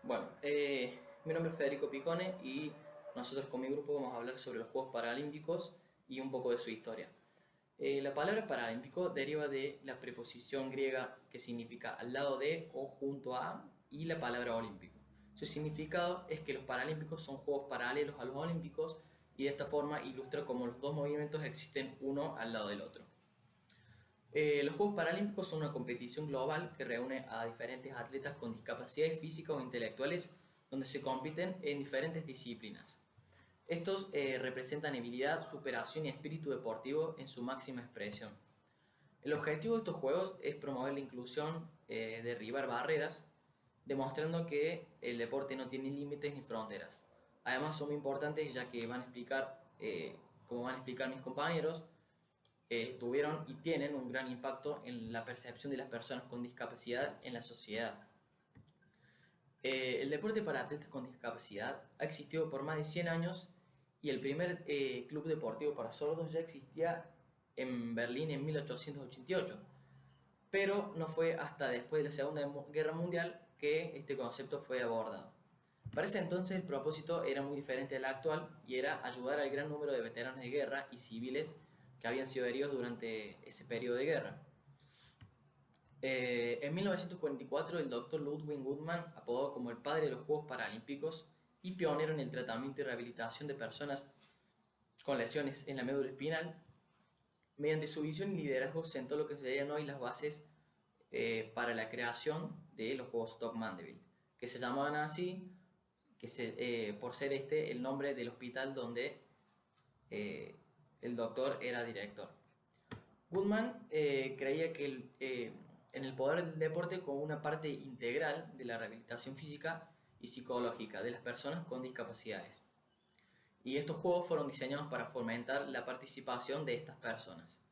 Bueno, mi nombre es Federico Picone y nosotros con mi grupo vamos a hablar sobre los Juegos Paralímpicos y un poco de su historia. La palabra paralímpico deriva de la preposición griega que significa al lado de o junto a y la palabra olímpico. Su significado es que los paralímpicos son juegos paralelos a los olímpicos y de esta forma ilustra cómo los dos movimientos existen uno al lado del otro. Los Juegos Paralímpicos son una competición global que reúne a diferentes atletas con discapacidades físicas o intelectuales donde se compiten en diferentes disciplinas. Estos representan habilidad, superación y espíritu deportivo en su máxima expresión. El objetivo de estos juegos es promover la inclusión, derribar barreras, demostrando que el deporte no tiene límites ni fronteras. Además son muy importantes ya que van a explicar, como van a explicar mis compañeros, tuvieron y tienen un gran impacto en la percepción de las personas con discapacidad en la sociedad. El deporte para atletas con discapacidad ha existido por más de 100 años y el primer club deportivo para sordos ya existía en Berlín en 1888, pero no fue hasta después de la Segunda Guerra Mundial que este concepto fue abordado. Para ese entonces el propósito era muy diferente al actual y era ayudar al gran número de veteranos de guerra y civiles que habían sido heridos durante ese periodo de guerra. En 1944 el doctor Ludwig Guttmann, apodado como el padre de los Juegos Paralímpicos y pionero en el tratamiento y rehabilitación de personas con lesiones en la médula espinal, mediante su visión y liderazgo sentó lo que serían hoy las bases para la creación de los Juegos Stock Mandeville, que se llamaban así por ser este el nombre del hospital donde eh, el doctor era director. Goodman creía que en el poder del deporte como una parte integral de la rehabilitación física y psicológica de las personas con discapacidades. Y estos juegos fueron diseñados para fomentar la participación de estas personas.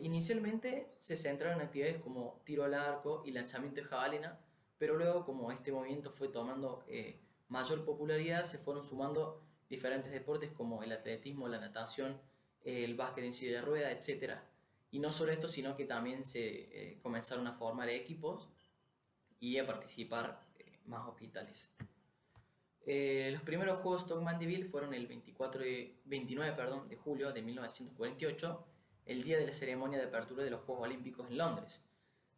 Inicialmente se centraron en actividades como tiro al arco y lanzamiento de jabalina, pero luego como este movimiento fue tomando mayor popularidad, se fueron sumando diferentes deportes como el atletismo, la natación, el básquet en silla de ruedas, etc. Y no solo esto, sino que también se comenzaron a formar equipos y a participar más hospitales. Los primeros Juegos Stock Mandeville fueron el 29 de julio de 1948, el día de la ceremonia de apertura de los Juegos Olímpicos en Londres.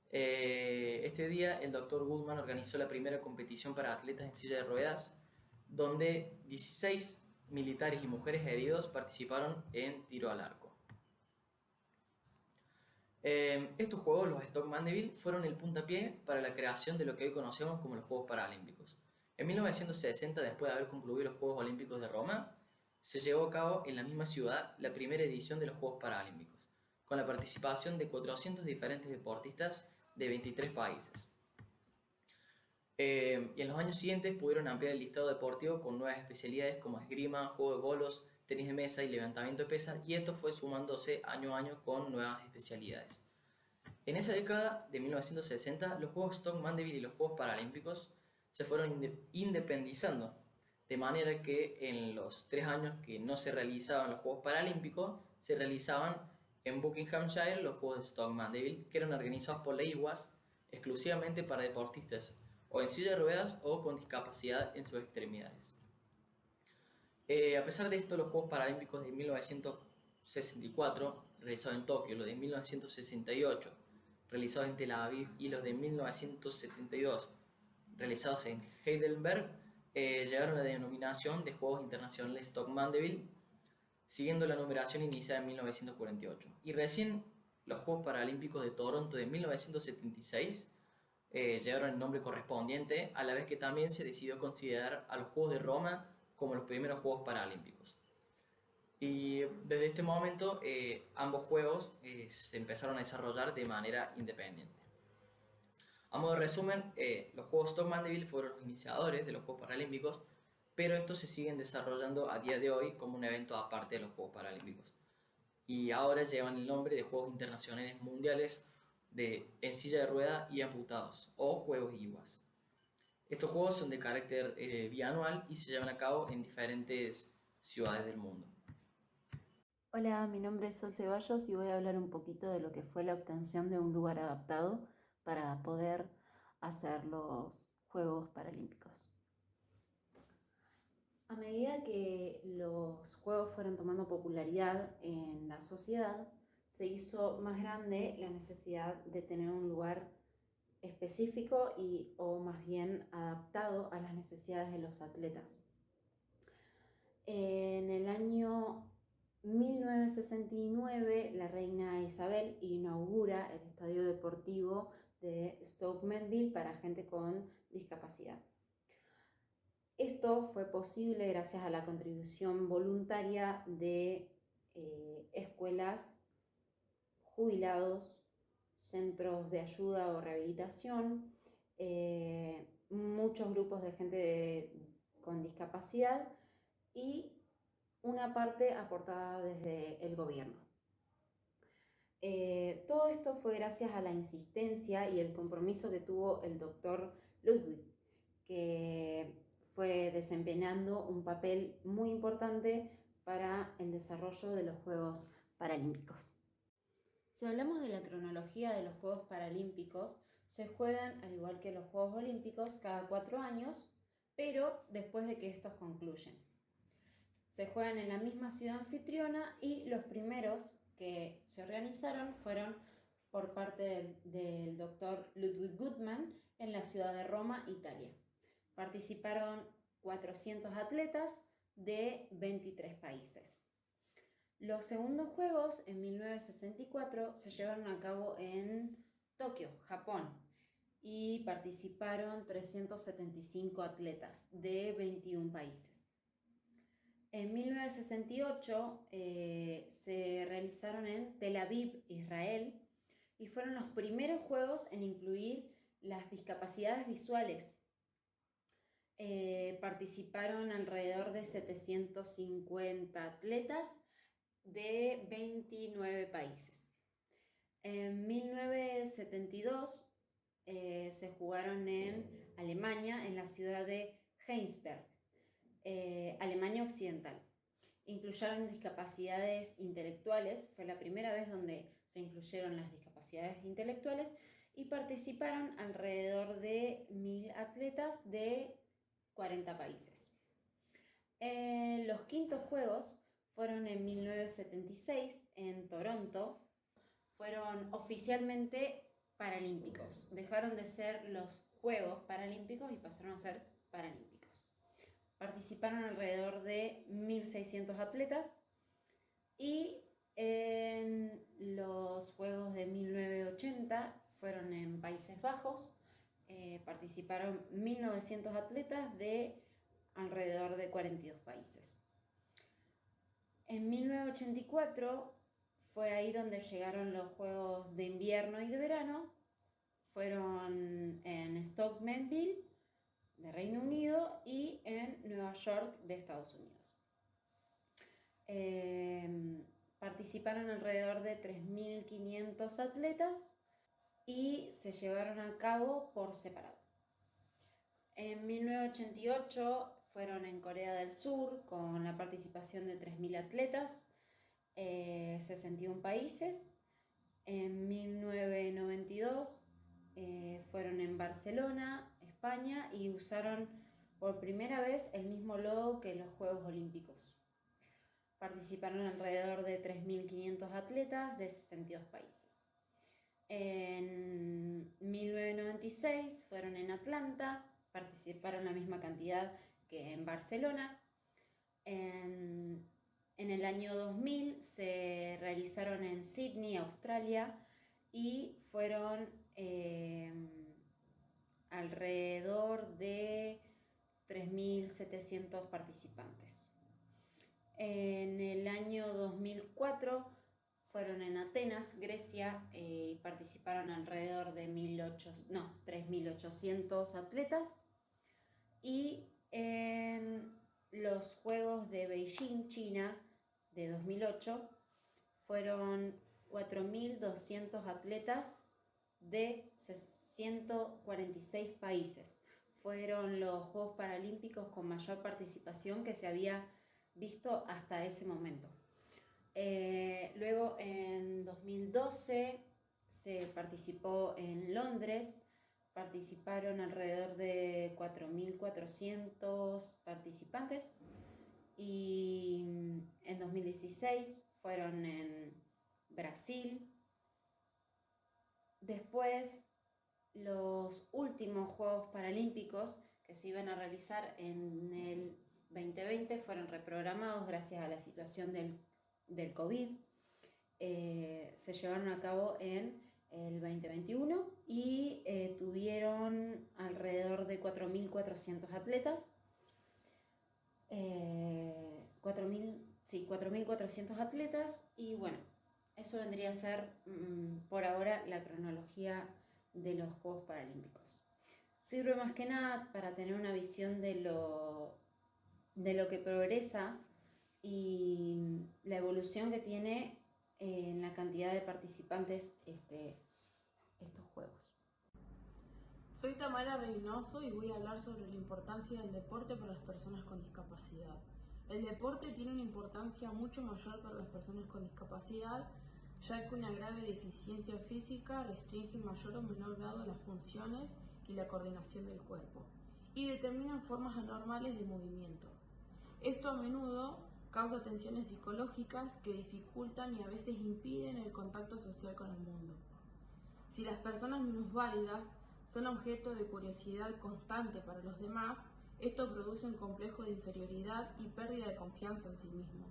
Este día el Dr. Goodman organizó la primera competición para atletas en silla de ruedas, donde 16 militares y mujeres heridos participaron en tiro al arco. Estos juegos, los Stock Mandeville, fueron el puntapié para la creación de lo que hoy conocemos como los Juegos Paralímpicos. En 1960, después de haber concluido los Juegos Olímpicos de Roma, se llevó a cabo en la misma ciudad la primera edición de los Juegos Paralímpicos, con la participación de 400 diferentes deportistas de 23 países. Y en los años siguientes pudieron ampliar el listado deportivo con nuevas especialidades como esgrima, juego de bolos, tenis de mesa y levantamiento de pesas, y esto fue sumándose año a año con nuevas especialidades. En esa década de 1960, los Juegos Stock Mandeville y los Juegos Paralímpicos se fueron independizando, de manera que en los 3 años que no se realizaban los Juegos Paralímpicos, se realizaban en Buckinghamshire los Juegos de Stock Mandeville, que eran organizados por la IWAS exclusivamente para deportistas o en silla de ruedas o con discapacidad en sus extremidades. A pesar de esto, los Juegos Paralímpicos de 1964, realizados en Tokio, los de 1968, realizados en Tel Aviv, y los de 1972, realizados en Heidelberg, llegaron a la denominación de Juegos Internacionales Stock Mandeville, siguiendo la numeración iniciada en 1948. Y recién los Juegos Paralímpicos de Toronto de 1976 llevaron el nombre correspondiente, a la vez que también se decidió considerar a los Juegos de Roma como los primeros Juegos Paralímpicos. Y desde este momento ambos juegos se empezaron a desarrollar de manera independiente. A modo de resumen, los Juegos Stock Mandeville fueron los iniciadores de los Juegos Paralímpicos, pero estos se siguen desarrollando a día de hoy como un evento aparte de los Juegos Paralímpicos. Y ahora llevan el nombre de Juegos Internacionales Mundiales en silla de rueda y amputados, o Juegos IWAS. Estos juegos son de carácter bianual y se llevan a cabo en diferentes ciudades del mundo. Hola, mi nombre es Sol Ceballos y voy a hablar un poquito de lo que fue la obtención de un lugar adaptado para poder hacer los Juegos Paralímpicos. A medida que los Juegos fueron tomando popularidad en la sociedad, se hizo más grande la necesidad de tener un lugar específico o más bien adaptado a las necesidades de los atletas. En el año 1969, la reina Isabel inaugura el estadio deportivo de Stoke Mandeville para gente con discapacidad. Esto fue posible gracias a la contribución voluntaria de escuelas, jubilados, centros de ayuda o rehabilitación, muchos grupos de gente con discapacidad y una parte aportada desde el gobierno. Todo esto fue gracias a la insistencia y el compromiso que tuvo el doctor Ludwig, que fue desempeñando un papel muy importante para el desarrollo de los Juegos Paralímpicos. Si hablamos de la cronología de los Juegos Paralímpicos, se juegan, al igual que los Juegos Olímpicos, cada 4 años, pero después de que estos concluyen. Se juegan en la misma ciudad anfitriona y los primeros que se organizaron fueron por parte del doctor Ludwig Guttmann en la ciudad de Roma, Italia. Participaron 400 atletas de 23 países. Los segundos Juegos, en 1964, se llevaron a cabo en Tokio, Japón, y participaron 375 atletas de 21 países. En 1968 se realizaron en Tel Aviv, Israel, y fueron los primeros Juegos en incluir las discapacidades visuales. Participaron alrededor de 750 atletas de 29 países. En 1972 se jugaron en Alemania, en la ciudad de Heinsberg, Alemania Occidental. Incluyeron discapacidades intelectuales, fue la primera vez donde se incluyeron las discapacidades intelectuales y participaron alrededor de 1000 atletas de 40 países. Los quintos Juegos fueron en 1976 en Toronto, fueron oficialmente paralímpicos, dejaron de ser los Juegos Paralímpicos y pasaron a ser paralímpicos. Participaron alrededor de 1600 atletas y en los Juegos de 1980 fueron en Países Bajos, participaron 1900 atletas de alrededor de 42 países. En 1984 fue ahí donde llegaron los Juegos de invierno y de verano, fueron en Stoke Mandeville de Reino Unido y en Nueva York de Estados Unidos. Participaron alrededor de 3.500 atletas y se llevaron a cabo por separado. En 1988 fueron en Corea del Sur con la participación de 3.000 atletas, 61 países. En 1992 fueron en Barcelona, España, y usaron por primera vez el mismo logo que los Juegos Olímpicos. Participaron alrededor de 3.500 atletas de 62 países. En 1996 fueron en Atlanta, participaron la misma cantidad que en Barcelona. En el año 2000 se realizaron en Sydney, Australia, y fueron alrededor de 3.700 participantes. En el año 2004 fueron en Atenas, Grecia, y participaron alrededor de 3.800 atletas. Y en los Juegos de Beijing, China, de 2008, fueron 4.200 atletas de 146 países. Fueron los Juegos Paralímpicos con mayor participación que se había visto hasta ese momento. Luego, en 2012, se participó en Londres participaron alrededor de 4.400 participantes y en 2016 fueron en Brasil. Después, los últimos Juegos Paralímpicos que se iban a realizar en el 2020 fueron reprogramados gracias a la situación del COVID. Se llevaron a cabo en el 2021 y tuvieron alrededor de 4.400 atletas. 4.400 atletas y bueno, eso vendría a ser por ahora la cronología de los Juegos Paralímpicos. Sirve más que nada para tener una visión de lo que progresa y la evolución que tiene en la cantidad de participantes estos Juegos. Soy Tamara Reynoso y voy a hablar sobre la importancia del deporte para las personas con discapacidad. El deporte tiene una importancia mucho mayor para las personas con discapacidad, ya que una grave deficiencia física restringe en mayor o menor grado las funciones y la coordinación del cuerpo, y determina formas anormales de movimiento. Esto a menudo causa tensiones psicológicas que dificultan y a veces impiden el contacto social con el mundo. Si las personas minusválidas son objeto de curiosidad constante para los demás, esto produce un complejo de inferioridad y pérdida de confianza en sí mismo.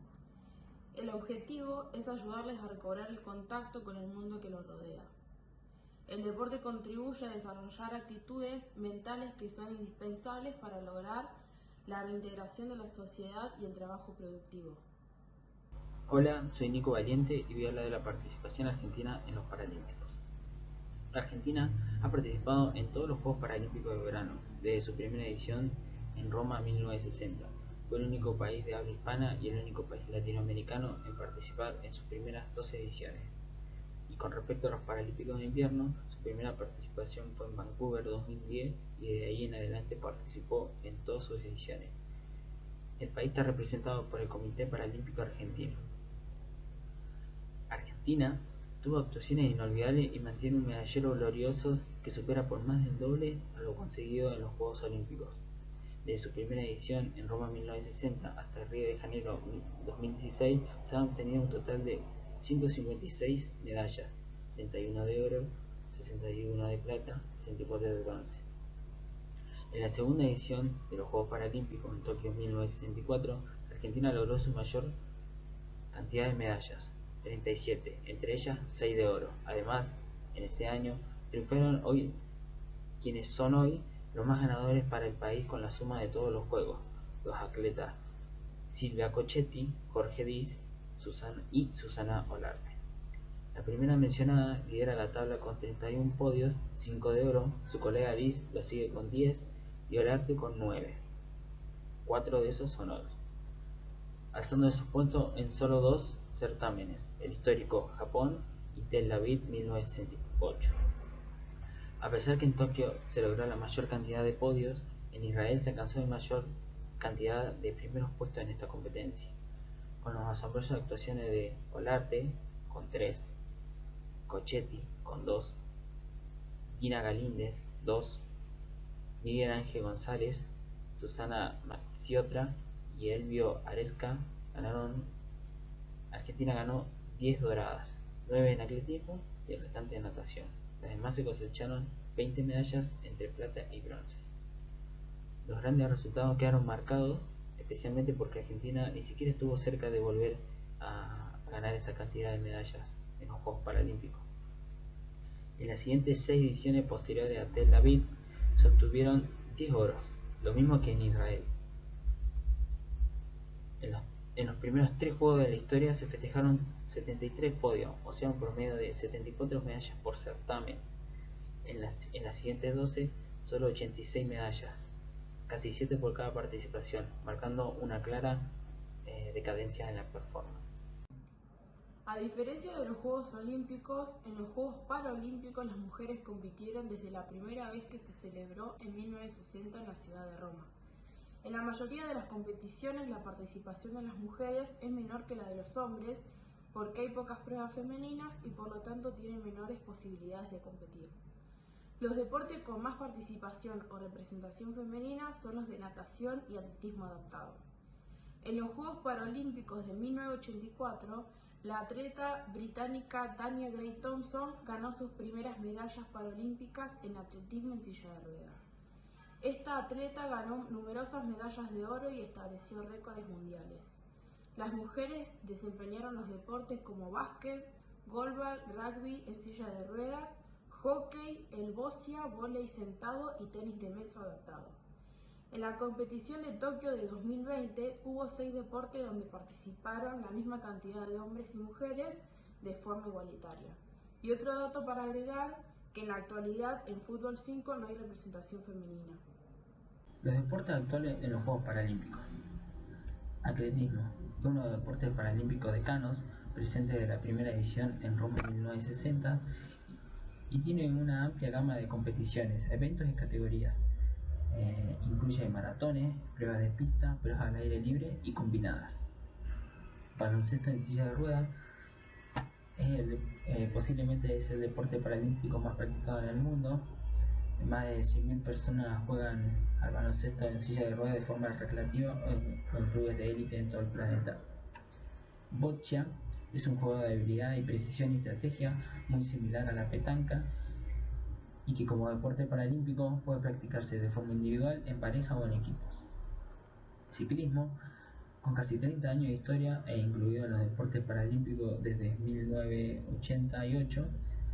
El objetivo es ayudarles a recobrar el contacto con el mundo que los rodea. El deporte contribuye a desarrollar actitudes mentales que son indispensables para lograr la reintegración de la sociedad y el trabajo productivo. Hola, soy Nico Valiente y voy a hablar de la participación argentina en los Paralímpicos. La Argentina ha participado en todos los Juegos Paralímpicos de verano, desde su primera edición en Roma en 1960. Fue el único país de habla hispana y el único país latinoamericano en participar en sus primeras 12 ediciones. Y con respecto a los Paralímpicos de invierno, su primera participación fue en Vancouver 2010 y desde ahí en adelante participó en todas sus ediciones. El país está representado por el Comité Paralímpico Argentino. Argentina tuvo actuaciones inolvidables y mantiene un medallero glorioso que supera por más del doble a lo conseguido en los Juegos Olímpicos. Desde su primera edición en Roma 1960 hasta Río de Janeiro 2016 se han obtenido un total de 156 medallas, 31 de oro, 61 de plata, 64 de bronce. En la segunda edición de los Juegos Paralímpicos en Tokio 1964, Argentina logró su mayor cantidad de medallas, 37, entre ellas 6 de oro. Además, en ese año triunfaron quienes son hoy los más ganadores para el país con la suma de todos los juegos, los atletas Silvia Cocchetti, Jorge Diz y Susana Olarte. La primera mencionada lidera la tabla con 31 podios, 5 de oro, su colega Diz lo sigue con 10 y Olarte con 9. 4 de esos son oros, alzando esos puntos en solo 2 certámenes, el histórico Japón y Tel Aviv 1968. A pesar que en Tokio se logró la mayor cantidad de podios, en Israel se alcanzó la mayor cantidad de primeros puestos en esta competencia, con las asombrosas actuaciones de Olarte con 3, Cocchetti con 2, Dina Galíndez 2, Miguel Ángel González, Susana Maxiotra y Elvio Aresca ganaron. Argentina ganó 10 doradas, 9 en atletismo y el restante en natación. Las demás se cosecharon 20 medallas entre plata y bronce. Los grandes resultados quedaron marcados, especialmente porque Argentina ni siquiera estuvo cerca de volver a ganar esa cantidad de medallas en los Juegos Paralímpicos. En las siguientes 6 ediciones posteriores a Tel Aviv se obtuvieron 10 oros, lo mismo que en Israel. En los primeros 3 Juegos de la historia se festejaron 73 podios, o sea un promedio de 74 medallas por certamen. En las siguientes 12, solo 86 medallas, casi 7 por cada participación, marcando una clara decadencia en la performance. A diferencia de los Juegos Olímpicos, en los Juegos Paralímpicos las mujeres compitieron desde la primera vez que se celebró en 1960 en la ciudad de Roma. En la mayoría de las competiciones la participación de las mujeres es menor que la de los hombres porque hay pocas pruebas femeninas y por lo tanto tienen menores posibilidades de competir. Los deportes con más participación o representación femenina son los de natación y atletismo adaptado. En los Juegos Paralímpicos de 1984, la atleta británica Tania Gray Thompson ganó sus primeras medallas paralímpicas en atletismo en silla de ruedas. Esta atleta ganó numerosas medallas de oro y estableció récords mundiales. Las mujeres desempeñaron los deportes como básquet, golbal, rugby en silla de ruedas, hockey, el bocia, vóley sentado y tenis de mesa adaptado. En la competición de Tokio de 2020 hubo 6 deportes donde participaron la misma cantidad de hombres y mujeres de forma igualitaria. Y otro dato para agregar, que en la actualidad en fútbol 5 no hay representación femenina. Los deportes actuales en los Juegos Paralímpicos. Atletismo, uno de los deportes paralímpicos decanos, presente de la primera edición en Roma en 1960, y tiene una amplia gama de competiciones, eventos y categorías. Incluye maratones, pruebas de pista, pruebas al aire libre y combinadas. Baloncesto en silla de ruedas posiblemente es el deporte paralímpico más practicado en el mundo. Más de 100.000 personas juegan al baloncesto en silla de ruedas de forma recreativa con clubes de élite en todo el planeta. Boccia es un juego de habilidad y precisión y estrategia muy similar a la petanca y que como deporte paralímpico puede practicarse de forma individual, en pareja o en equipos. Ciclismo, con casi 30 años de historia e incluido en los deportes paralímpicos desde 1988,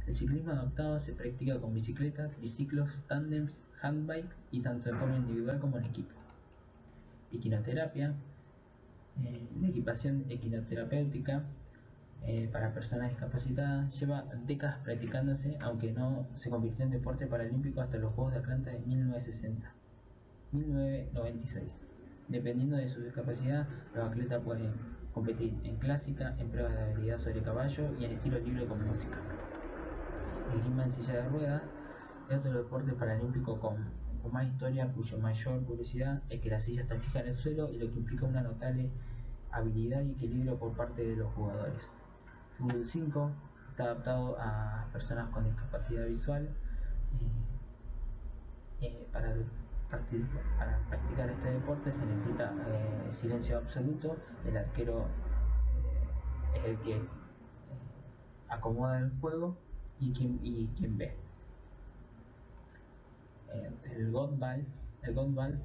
el ciclismo adaptado se practica con bicicletas, triciclos, tándems, handbike y tanto de forma individual como en equipo. Equinoterapia, la equipación equinoterapéutica para personas discapacitadas lleva décadas practicándose, aunque no se convirtió en deporte paralímpico hasta los Juegos de Atlanta de 1996. Dependiendo de su discapacidad, los atletas pueden competir en clásica, en pruebas de habilidad sobre caballo y en estilo libre con música. Esgrima en silla de ruedas es otro deporte paralímpico con más historia, cuyo mayor curiosidad es que la silla está fija en el suelo y lo que implica una notable habilidad y equilibrio por parte de los jugadores. Fútbol 5 está adaptado a personas con discapacidad visual. Para practicar este deporte se necesita silencio absoluto. El arquero es el que acomoda el juego y quien ve. El Godball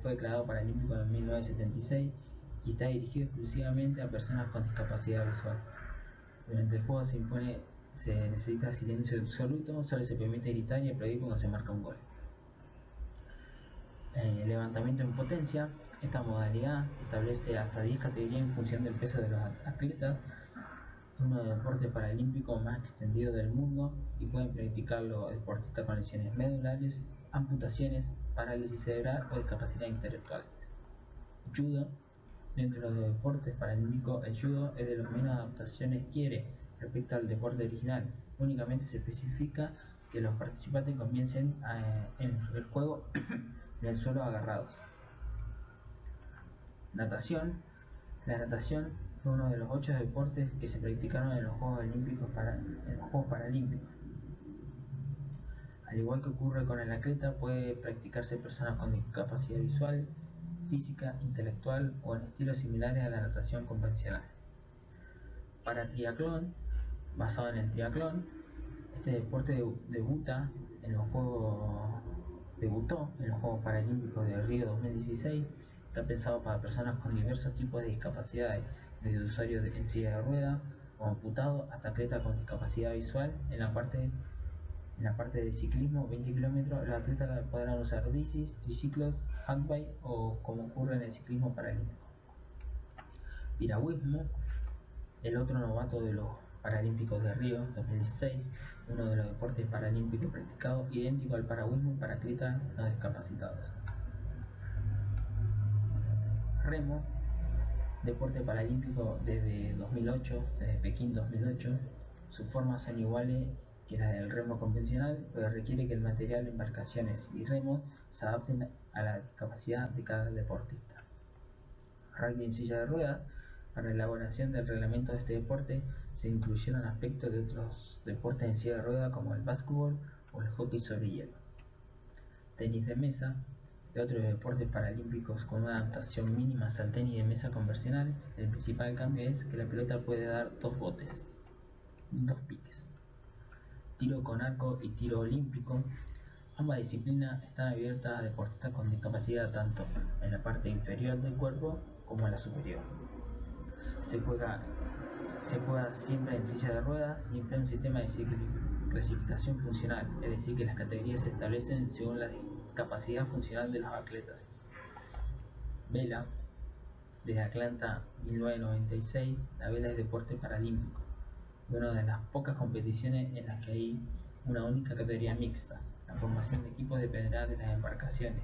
fue declarado paralímpico en 1976 y está dirigido exclusivamente a personas con discapacidad visual. Durante el juego se necesita silencio absoluto, solo se permite gritar y aplaudir cuando se marca un gol. Levantamiento en potencia, esta modalidad establece hasta 10 categorías en función del peso de los atletas. Es uno de los deportes paralímpicos más extendidos del mundo y pueden practicarlo deportistas con lesiones medulares, amputaciones, parálisis cerebral o discapacidad intelectual. Judo. Dentro de los deportes paralímpicos, el judo es de los menos adaptaciones quiere respecto al deporte original. Únicamente se especifica que los participantes comiencen en el juego en el suelo agarrados. Natación. La natación fue uno de los 8 deportes que se practicaron en los Juegos Paralímpicos. Al igual que ocurre con el atleta, puede practicarse personas con discapacidad visual, física, intelectual o en estilos similares a la natación convencional. Para triatlón, basado en el triatlón, este deporte debutó en los Juegos Paralímpicos de Río 2016. Está pensado para personas con diversos tipos de discapacidades, desde usuarios en silla de ruedas o amputados hasta atletas con discapacidad visual. En la parte de ciclismo, 20 kilómetros, los atletas podrán usar bicis, triciclos, handbike o como ocurre en el ciclismo paralímpico. Piragüismo, el otro novato de los Paralímpicos de Río 2016, uno de los deportes paralímpicos practicados, idéntico al piragüismo para atletas no discapacitados. Remo, deporte paralímpico desde Pekín 2008. Sus formas son iguales que las del remo convencional, pero requiere que el material, embarcaciones y remos se adapten a la discapacidad de cada deportista. Rugby en silla de ruedas. Para la elaboración del reglamento de este deporte se incluyeron aspectos de otros deportes en silla de ruedas como el básquetbol o el hockey sobre hielo. tenis de mesa y otros deportes paralímpicos con una adaptación mínima al tenis de mesa convencional. El principal cambio es que la pelota puede dar dos botes, dos piques. Tiro con arco y tiro olímpico. Ambas disciplinas están abiertas a deportistas con discapacidad tanto en la parte inferior del cuerpo como en la superior. Se juega siempre en silla de ruedas, siempre en un sistema de clasificación funcional, es decir, que las categorías se establecen según la discapacidad funcional de los atletas. Vela. Desde Atlanta 1996, la vela es deporte paralímpico y una de las pocas competiciones en las que hay una única categoría mixta. La formación de equipos dependerá de las embarcaciones,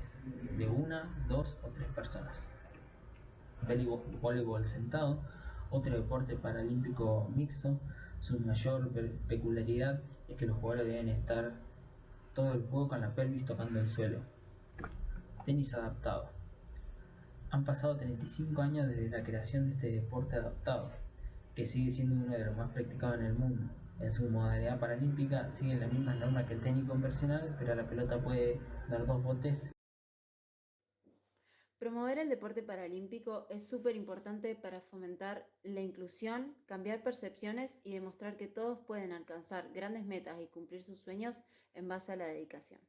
de una, dos o tres personas. Voleibol sentado, otro deporte paralímpico mixto. Su mayor peculiaridad es que los jugadores deben estar todo el juego con la pelvis tocando el suelo. Tenis adaptado. Han pasado 35 años desde la creación de este deporte adaptado, que sigue siendo uno de los más practicados en el mundo. En su modalidad paralímpica siguen las mismas normas que el tenis convencional, pero la pelota puede dar dos botes. Promover el deporte paralímpico es súper importante para fomentar la inclusión, cambiar percepciones y demostrar que todos pueden alcanzar grandes metas y cumplir sus sueños en base a la dedicación.